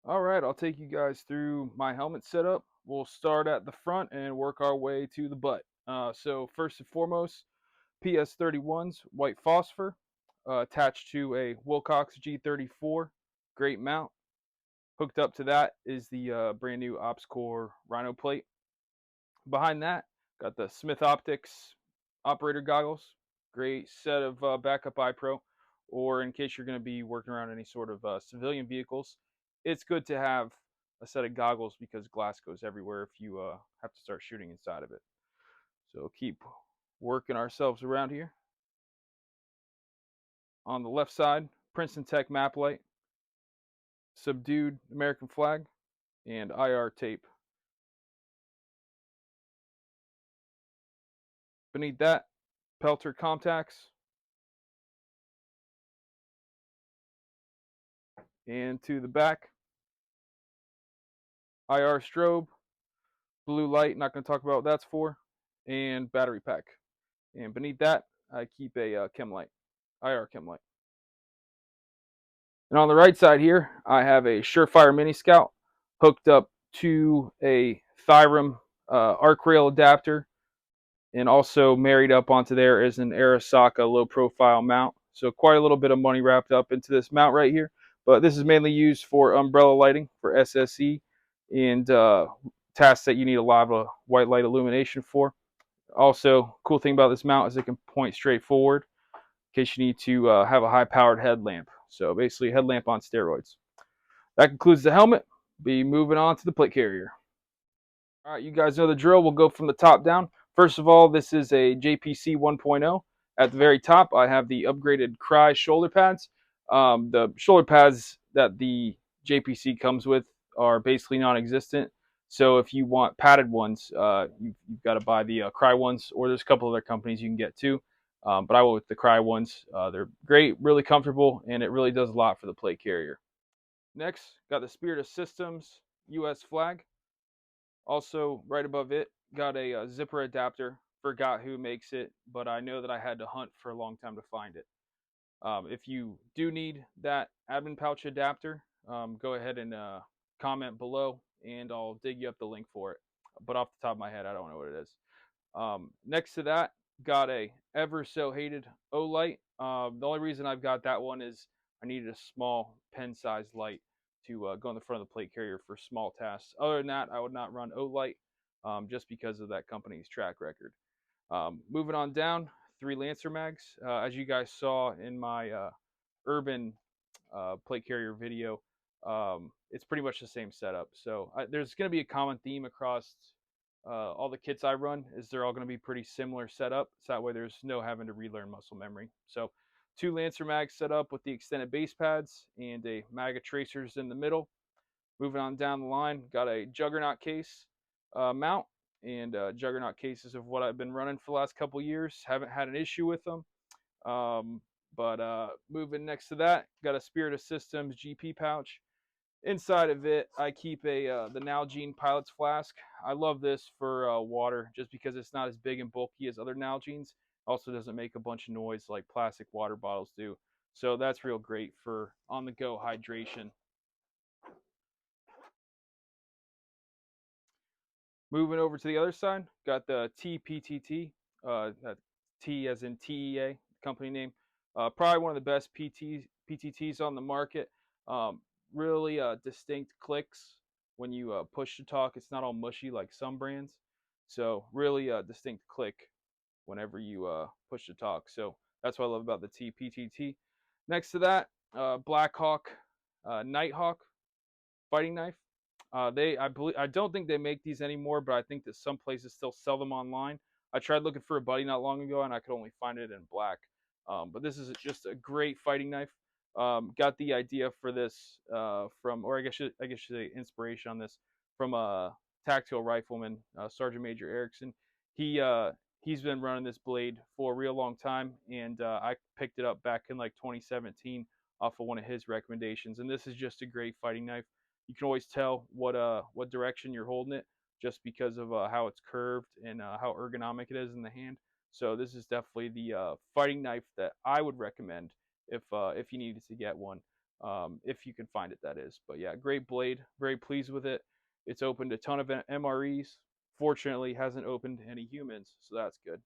All right, I'll take you guys through my helmet setup. We'll start at the front and work our way to the butt. So first and foremost, PS31's white phosphor attached to a Wilcox G24 great mount. Hooked up to that is the brand new Opscore Rhino plate. Behind that, got the Smith Optics operator goggles. Great set of backup eye pro, or in case you're going to be working around any sort of civilian vehicles, it's good to have a set of goggles because glass goes everywhere if you have to start shooting inside of it. So keep working ourselves around here. On the left side, Princeton Tech map light, subdued American flag, and IR tape. Beneath that, Pelter contacts, and to the back, IR strobe, blue light, not going to talk about what that's for, and battery pack. And beneath that, I keep a chem light, IR chem light. And on the right side here, I have a Surefire Mini Scout hooked up to a Thyrm arc rail adapter, and also married up onto there is an Arisaka low profile mount. So quite a little bit of money wrapped up into this mount right here. But this is mainly used for umbrella lighting for SSE and tasks that you need a lot of white light illumination for. Also, cool thing about this mount is it can point straight forward in case you need to have a high-powered headlamp. So basically a headlamp on steroids. That concludes the helmet. Be moving on to the plate carrier. All right, you guys know the drill. We'll go from the top down. First of all, this is a JPC 1.0. At the very top, I have the upgraded Crye shoulder pads. The shoulder pads that the JPC comes with are basically non-existent. So if you want padded ones, you've got to buy the Crye ones, or there's a couple other companies you can get too. But I went with the Crye ones. They're great, really comfortable, and it really does a lot for the plate carrier. Next, got the Spiritus Systems US flag. Also, right above it, got a zipper adapter. Forgot who makes it, but I know that I had to hunt for a long time to find it. If you do need that admin pouch adapter, go ahead and comment below, and I'll dig you up the link for it. But off the top of my head, I don't know what it is. Next to that, got a ever so hated O-light. The only reason I've got that one is I needed a small pen-sized light to go in the front of the plate carrier for small tasks. Other than that, I would not run O-light just because of that company's track record. Moving on down, 3 Lancer mags. As you guys saw in my urban plate carrier video, it's pretty much the same setup. So there's going to be a common theme across all the kits I run, is they're all going to be pretty similar setup. So that way there's no having to relearn muscle memory. So 2 Lancer mags set up with the extended base pads and a mag of tracers in the middle. Moving on down the line, got a Juggernaut case mount, and Juggernaut cases of what I've been running for the last couple years. Haven't had an issue with them. But moving next to that, got a Spiritus Systems GP pouch. Inside of it, I keep the Nalgene Pilot's Flask. I love this for water just because it's not as big and bulky as other Nalgenes. Also doesn't make a bunch of noise like plastic water bottles do. So that's real great for on-the-go hydration. Moving over to the other side, got the TPTT, T as in TEA, company name. Probably one of the best PTTs on the market. Really distinct clicks when you push to talk. It's not all mushy like some brands. So really distinct click whenever you push to talk. So that's what I love about the TPTT. Next to that, Blackhawk Nighthawk fighting knife. I don't think they make these anymore, but I think that some places still sell them online. I tried looking for a buddy not long ago, and I could only find it in black. But this is just a great fighting knife. Got the idea for this from, or I guess you say inspiration on this from a tactical rifleman, Sergeant Major Erickson. He's been running this blade for a real long time, and I picked it up back in like 2017 off of one of his recommendations. And this is just a great fighting knife. You can always tell what direction you're holding it just because of how it's curved and how ergonomic it is in the hand. So this is definitely the fighting knife that I would recommend if you needed to get one, if you can find it, that is. But yeah, great blade. Very pleased with it. It's opened a ton of MREs. Fortunately, hasn't opened any humans, so that's good.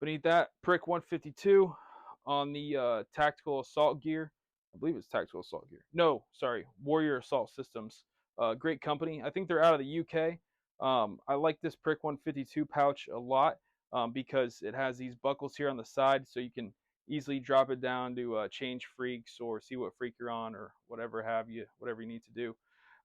Beneath that, Prick 152 on the tactical assault gear. I believe it's tactical assault gear. No, sorry, Warrior Assault Systems. Great company. I think they're out of the UK. I like this Prick 152 pouch a lot because it has these buckles here on the side, so you can easily drop it down to change freaks or see what freak you're on or whatever you need to do.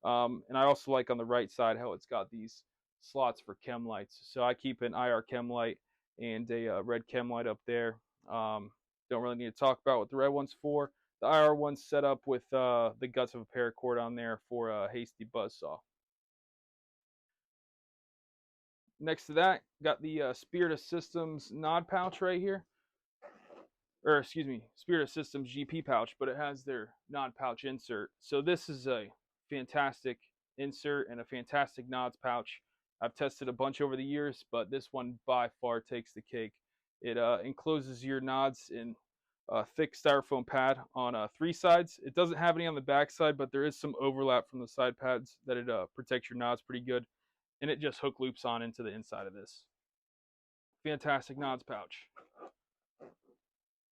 And I also like on the right side how it's got these slots for chem lights. So I keep an IR chem light and a red chem light up there. Don't really need to talk about what the red one's for. The IR one's set up with the guts of a paracord on there for a hasty buzzsaw. Next to that, got the Spiritus Systems Nod pouch right here. Or excuse me, Spiritus Systems GP pouch, but it has their Nod pouch insert. So this is a fantastic insert and a fantastic nods pouch. I've tested a bunch over the years, but this one by far takes the cake. It encloses your nods in a thick styrofoam pad on 3 sides. It doesn't have any on the back side, but there is some overlap from the side pads that it protects your nods pretty good. And it just hook loops on into the inside of this. Fantastic nods pouch.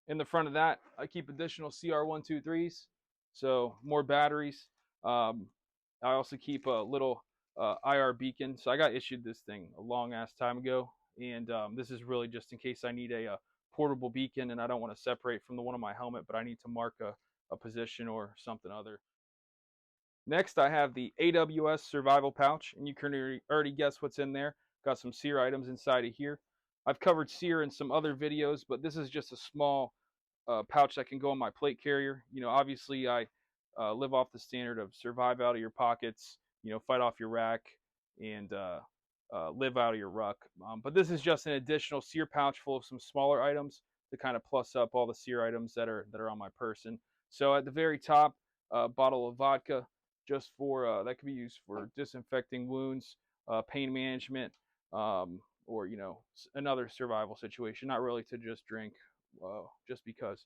In the front of that, I keep additional CR123s, so more batteries. I also keep a little IR beacon. So I got issued this thing a long ass time ago, and this is really just in case I need a portable beacon and I don't want to separate from the one on my helmet, but I need to mark a position or something other. Next, I have the AWS Survival Pouch, and you can already guess what's in there. Got some SEER items inside of here. I've covered SEER in some other videos, but this is just a small pouch that can go on my plate carrier. You know, obviously I live off the standard of survive out of your pockets, you know, fight off your rack, and live out of your ruck. But this is just an additional SEER pouch full of some smaller items to kind of plus up all the SEER items that are on my person. So at the very top, a bottle of vodka, just for that could be used for disinfecting wounds, pain management, or you know, another survival situation. Not really to just drink, just because.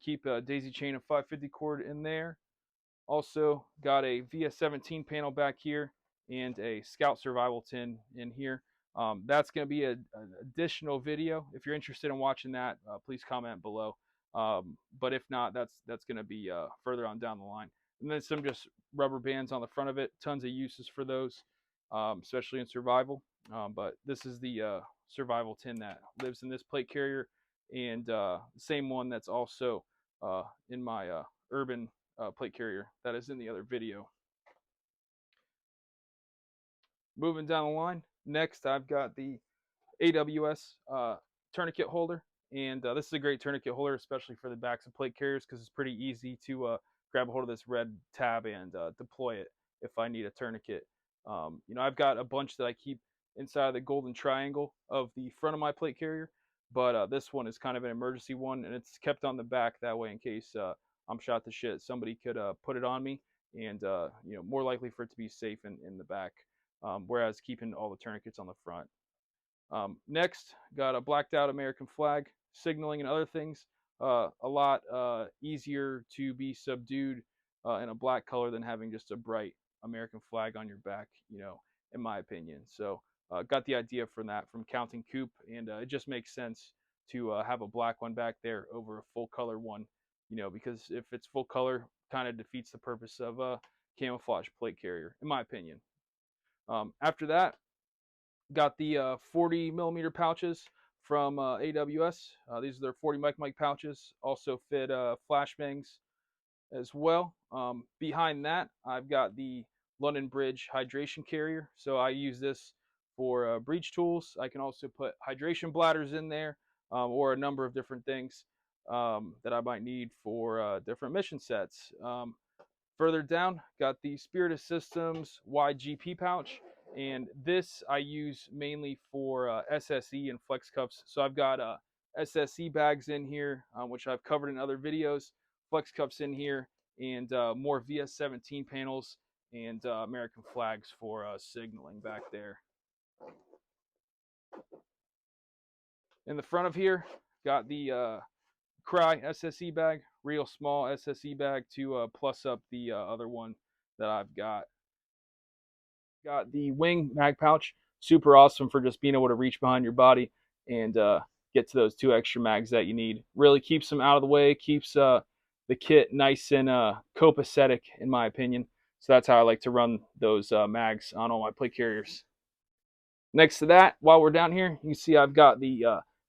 Keep a daisy chain of 550 cord in there. Also got a VS17 panel back here and a Scout survival tin in here. That's going to be an additional video. If you're interested in watching that, please comment below. But if not, that's going to be further on down the line. And then some just rubber bands on the front of it. Tons of uses for those, especially in survival. But this is the survival tin that lives in this plate carrier, and same one that's also in my urban plate carrier that is in the other video. Moving down the line, next I've got the AWS tourniquet holder, and this is a great tourniquet holder, especially for the backs of plate carriers, because it's pretty easy to grab a hold of this red tab and deploy it if I need a tourniquet. You know, I've got a bunch that I keep inside the golden triangle of the front of my plate carrier, but this one is kind of an emergency one, and it's kept on the back that way in case I'm shot to shit. Somebody could put it on me, and you know, more likely for it to be safe in the back, whereas keeping all the tourniquets on the front. Next, got a blacked out American flag, signaling and other things. A lot easier to be subdued in a black color than having just a bright American flag on your back. You know, in my opinion. So got the idea from that from Counting Coop, and it just makes sense to have a black one back there over a full color one, because if it's full color, kind of defeats the purpose of a camouflage plate carrier, in my opinion. After that, got the 40 millimeter pouches from AWS. These are their 40 mic pouches. Also fit flashbangs as well. Behind that, I've got the London Bridge hydration carrier. So I use this for breach tools. I can also put hydration bladders in there, or a number of different things that I might need for different mission sets. Further down, got the Spiritus Systems GP pouch, and this I use mainly for SSE and flex cuffs. So I've got SSE bags in here, which I've covered in other videos, flex cuffs in here, and more VS17 panels and American flags for signaling back there. In the front of here, got the Crye SSE bag, real small SSE bag to plus up the other one that I've got. Got the wing mag pouch, super awesome for just being able to reach behind your body and get to those 2 extra mags that you need. Really keeps them out of the way, keeps the kit nice and copacetic, in my opinion. So that's how I like to run those mags on all my plate carriers. Next to that, while we're down here, you see I've got the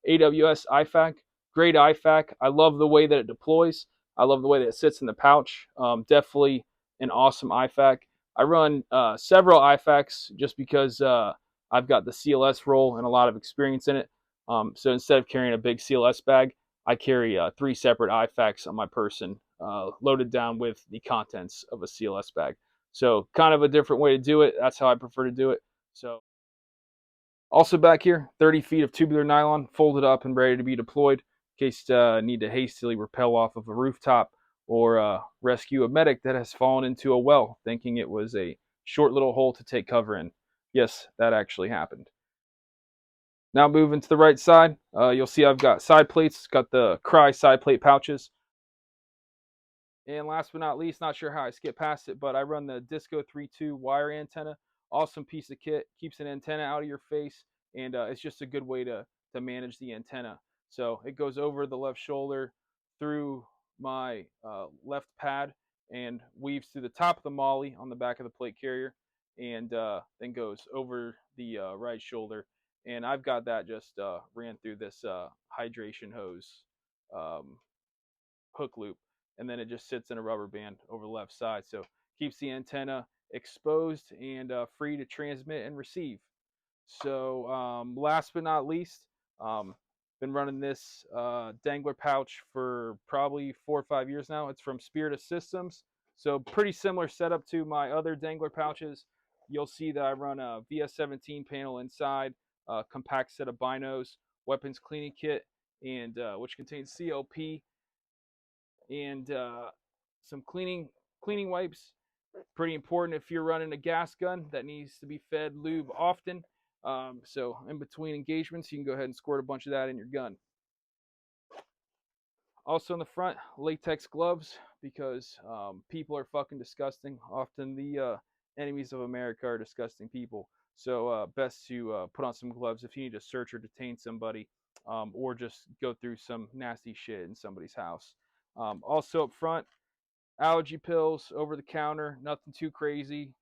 AWS IFAK. Great IFAK. I love the way that it deploys. I love the way that it sits in the pouch. Definitely an awesome IFAK. I run several IFAKs just because I've got the CLS roll and a lot of experience in it. So instead of carrying a big CLS bag, I carry 3 separate IFAKs on my person, loaded down with the contents of a CLS bag. So kind of a different way to do it. That's how I prefer to do it. So also back here, 30 feet of tubular nylon folded up and ready to be deployed in case need to hastily rappel off of a rooftop or rescue a medic that has fallen into a well thinking it was a short little hole to take cover in. Yes, that actually happened. Now moving to the right side, you'll see I've got side plates, got the Crye side plate pouches. And last but not least, not sure how I skipped past it, but I run the Disco 3.2 wire antenna. Awesome piece of kit, keeps an antenna out of your face, and it's just a good way to manage the antenna. So it goes over the left shoulder, through my left pad, and weaves through the top of the molly on the back of the plate carrier, and then goes over the right shoulder. And I've got that just ran through this hydration hose hook loop, and then it just sits in a rubber band over the left side. So keeps the antenna exposed and free to transmit and receive. So last but not least, been running this dangler pouch for probably 4 or 5 years now. It's from Spiritus Systems. So pretty similar setup to my other dangler pouches. You'll see that I run a VS17 panel inside, a compact set of binos, weapons cleaning kit, and which contains CLP and some cleaning wipes. Pretty important if you're running a gas gun that needs to be fed lube often. So in between engagements, you can go ahead and squirt a bunch of that in your gun. Also in the front, latex gloves, because people are fucking disgusting. Often the enemies of America are disgusting people. So best to put on some gloves if you need to search or detain somebody, or just go through some nasty shit in somebody's house. Also up front, allergy pills over the counter, nothing too crazy.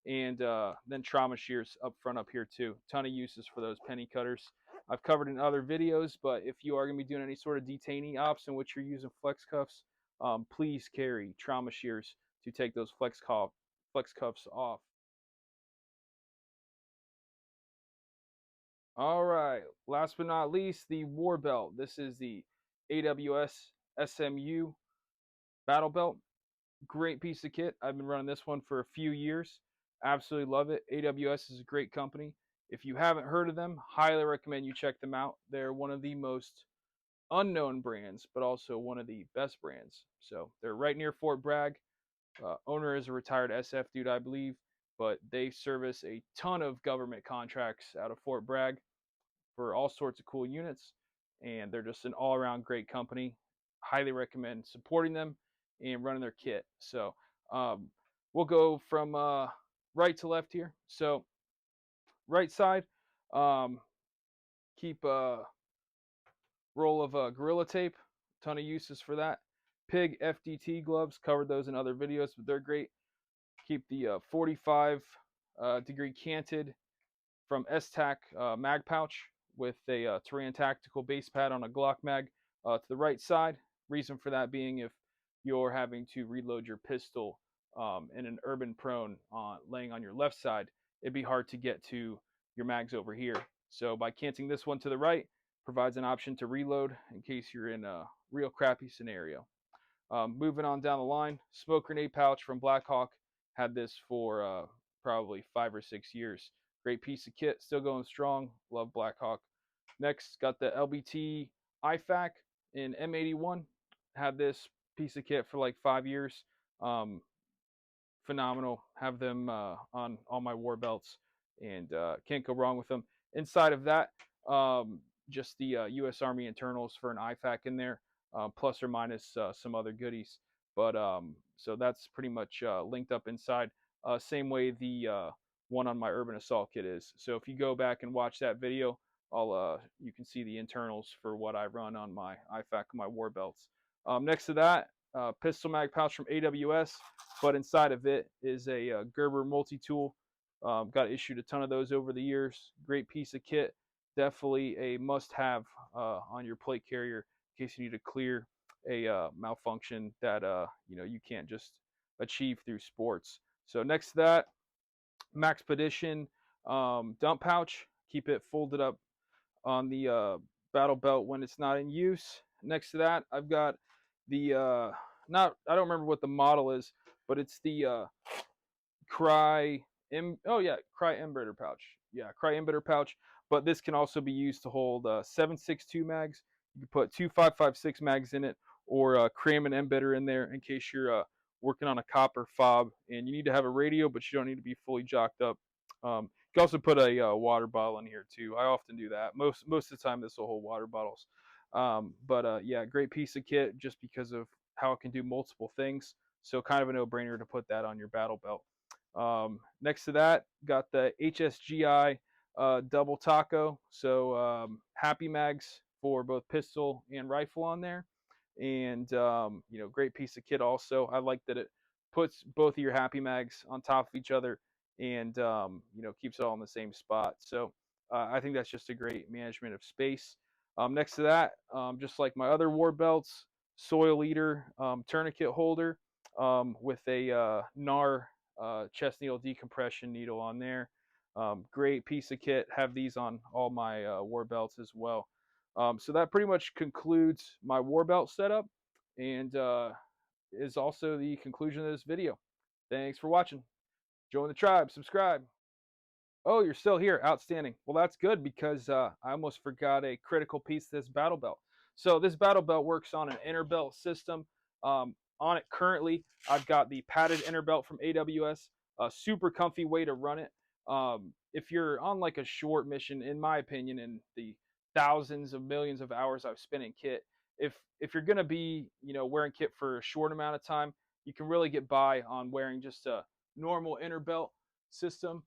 And then trauma shears up front up here too. Ton of uses for those penny cutters. I've covered in other videos, but if you are going to be doing any sort of detainee ops in which you're using flex cuffs, please carry trauma shears to take those flex cuffs off. All right, last but not least, the war belt. This is the AWS SMU battle belt. Great piece of kit. I've been running this one for a few years. Absolutely love it. AWS is a great company. If you haven't heard of them, highly recommend you check them out. They're one of the most unknown brands, but also one of the best brands. So they're right near Fort Bragg. Owner is a retired SF dude, I believe, but they service a ton of government contracts out of Fort Bragg for all sorts of cool units, and they're just an all-around great company. Highly recommend supporting them and running their kit. So we'll go from right to left here. So right side, keep a roll of Gorilla Tape, ton of uses for that. Pig FDT gloves, covered those in other videos, but they're great. Keep the 45 degree canted from STAC mag pouch with a Terran Tactical base pad on a Glock mag to the right side. Reason for that being if you're having to reload your pistol in an urban prone laying on your left side, it'd be hard to get to your mags over here. So by canting this one to the right, provides an option to reload in case you're in a real crappy scenario. Moving on down the line, smoke grenade pouch from Blackhawk. Had this for probably 5 or 6 years. Great piece of kit, still going strong. Love Blackhawk. Next, got the LBT IFAK in M81. Had this piece of kit for like 5 years. Phenomenal. Have them on all my war belts, and can't go wrong with them. Inside of that, just the U.S. Army internals for an IFAK in there, plus or minus some other goodies. But so that's pretty much linked up inside. Same way the one on my Urban Assault kit is. So if you go back and watch that video, you can see the internals for what I run on my IFAK, my war belts. Next to that, pistol mag pouch from AWS, but inside of it is a Gerber Multitool. Got issued a ton of those over the years. Great piece of kit. Definitely a must-have on your plate carrier in case you need to clear a malfunction that you can't just achieve through sports. So next to that, Maxpedition dump pouch. Keep it folded up on the battle belt when it's not in use. Next to that, I've got the I don't remember what the model is, but it's the Crye Embedder pouch. Yeah, Crye Embedder pouch. But this can also be used to hold 7.62 mags. You can put 2 5.56 mags in it, or cram an embedder in there in case you're working on a copper fob and you need to have a radio, but you don't need to be fully jocked up. You can also put a water bottle in here too. I often do that. Most of the time, this will hold water bottles. Yeah, great piece of kit just because of how it can do multiple things. So kind of a no-brainer to put that on your battle belt. Next to that, got the HSGI double taco. So happy mags for both pistol and rifle on there. And great piece of kit also. I like that it puts both of your happy mags on top of each other and keeps it all in the same spot. So I think that's just a great management of space. Next to that, just like my other war belts, soil eater tourniquet holder with a NAR chest needle decompression needle on there. Great piece of kit. Have these on all my war belts as well. So that pretty much concludes my war belt setup, and is also the conclusion of this video. Thanks for watching. Join the tribe. Subscribe. Oh, you're still here. Outstanding. Well, that's good because I almost forgot a critical piece of this battle belt. So this battle belt works on an inner belt system. On it currently, I've got the padded inner belt from AWS. A super comfy way to run it. If you're on like a short mission, in my opinion, in the thousands of millions of hours I've spent in kit, if you're going to be wearing kit for a short amount of time, you can really get by on wearing just a normal inner belt system.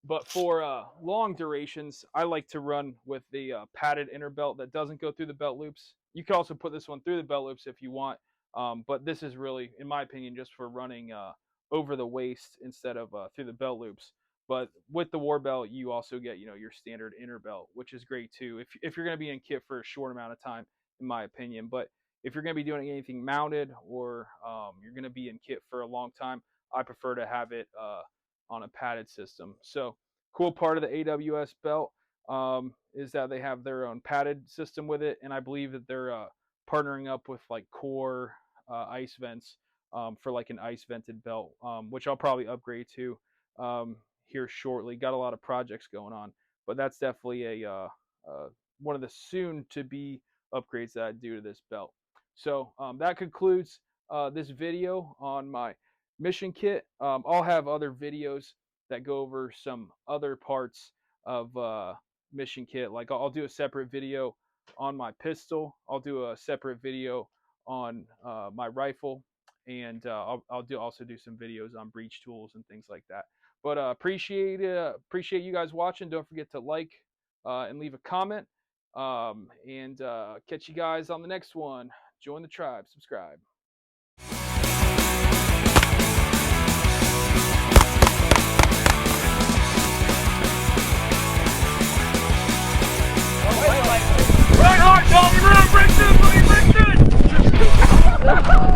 But for long durations, I like to run with the padded inner belt that doesn't go through the belt loops. You can also put this one through the belt loops if you want, but this is really, in my opinion, just for running over the waist instead of through the belt loops. But with the war belt, you also get your standard inner belt, which is great too. If you're going to be in kit for a short amount of time, in my opinion. But if you're going to be doing anything mounted or you're going to be in kit for a long time, I prefer to have it on a padded system. So cool part of the AWS belt is that they have their own padded system with it, and I believe that they're partnering up with like Core ice vents for like an ice vented belt, which I'll probably upgrade to here shortly. Got a lot of projects going on, but that's definitely a one of the soon to be upgrades that I do to this belt. So that concludes this video on my mission kit. I'll have other videos that go over some other parts of mission kit. Like I'll do a separate video on my pistol. I'll do a separate video on my rifle, and I'll also do some videos on breach tools and things like that. But appreciate you guys watching. Don't forget to like and leave a comment. And catch you guys on the next one. Join the tribe. Subscribe. Right hard, Tommy! Run! Break through! Break through!